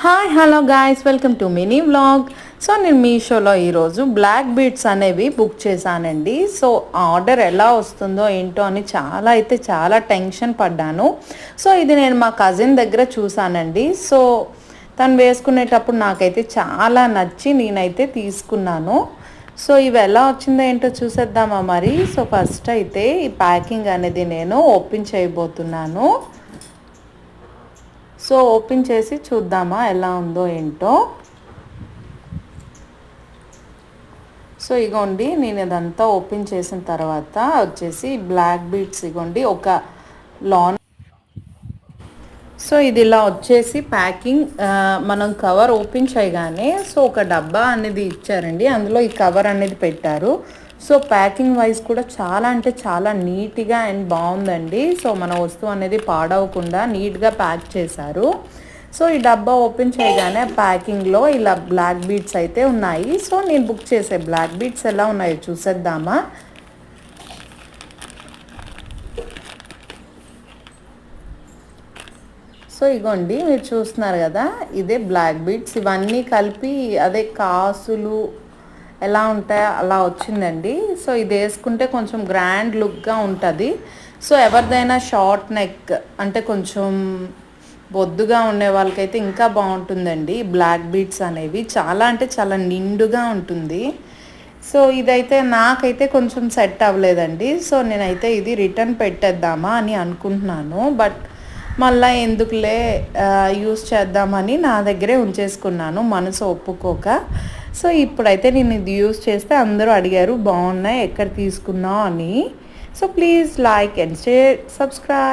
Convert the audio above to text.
Hi hello guys, welcome to mini vlog. So నేను మీషోలో ఈరోజు బ్లాక్ బీడ్స్ అనేవి బుక్ చేశానండి. సో ఆర్డర్ ఎలా వస్తుందో ఏంటో అని చాలా టెన్షన్ పడ్డాను. సో ఇది నేను మా కజిన్ దగ్గర చూసానండి. సో తను వేసుకునేటప్పుడు నాకైతే చాలా నచ్చి నేనైతే తీసుకున్నాను. సో ఇవి ఎలా వచ్చిందో ఏంటో చూసేద్దామా మరి. సో ఫస్ట్ అయితే ఈ ప్యాకింగ్ అనేది నేను ఓపెన్ చేయబోతున్నాను. సో ఓపెన్ చేసి చూద్దామా ఎలా ఉందో ఏంటో. సో ఇగోండి, నేను ఇదంతా ఓపెన్ చేసిన తర్వాత వచ్చేసి బ్లాక్ బీడ్స్ ఇగోండి ఒక లాన్. సో ఇది ఇలా వచ్చేసి ప్యాకింగ్ మనం కవర్ ఓపెన్ చేయగానే సో ఒక డబ్బా అనేది ఇచ్చారండి, అందులో ఈ కవర్ అనేది పెట్టారు. సో ప్యాకింగ్ వైజ్ కూడా చాలా నీట్గా అండ్ బాగుందండి. సో మన వస్తువు అనేది పాడవకుండా నీట్గా ప్యాక్ చేశారు. సో ఈ డబ్బా ఓపెన్ చేయగానే ప్యాకింగ్లో ఇలా బ్లాక్ బీడ్స్ అయితే ఉన్నాయి. సో నేను బుక్ చేసే బ్లాక్ బీడ్స్ ఎలా ఉన్నాయో చూసేద్దామా. సో ఇగోండి, మీరు చూస్తున్నారు కదా, ఇదే బ్లాక్ బీడ్స్. ఇవన్నీ కలిపి అదే కాసులు ఎలా ఉంటాయో అలా వచ్చిందండి. సో ఇది వేసుకుంటే కొంచెం గ్రాండ్ లుక్గా ఉంటుంది. సో ఎవరిదైనా షార్ట్ నెక్ అంటే కొంచెం బొద్దుగా ఉండే వాళ్ళకైతే ఇంకా బాగుంటుందండి. బ్లాక్ బీడ్స్ అనేవి చాలా నిండుగా ఉంటుంది. సో ఇదైతే నాకైతే కొంచెం సెట్ అవ్వలేదండి. సో నేనైతే ఇది రిటర్న్ పెట్టేద్దామా అని అనుకుంటున్నాను. బట్ మళ్ళీ ఎందుకులే యూస్ చేద్దామని నా దగ్గరే ఉంచేసుకున్నాను, మనసు ఒప్పుకోక. సో ఇప్పుడైతే నేను ఇది యూస్ చేస్తే అందరూ అడిగారు బాగున్నాయి, ఎక్కడ తీసుకున్నావు అని. So please like and share, subscribe.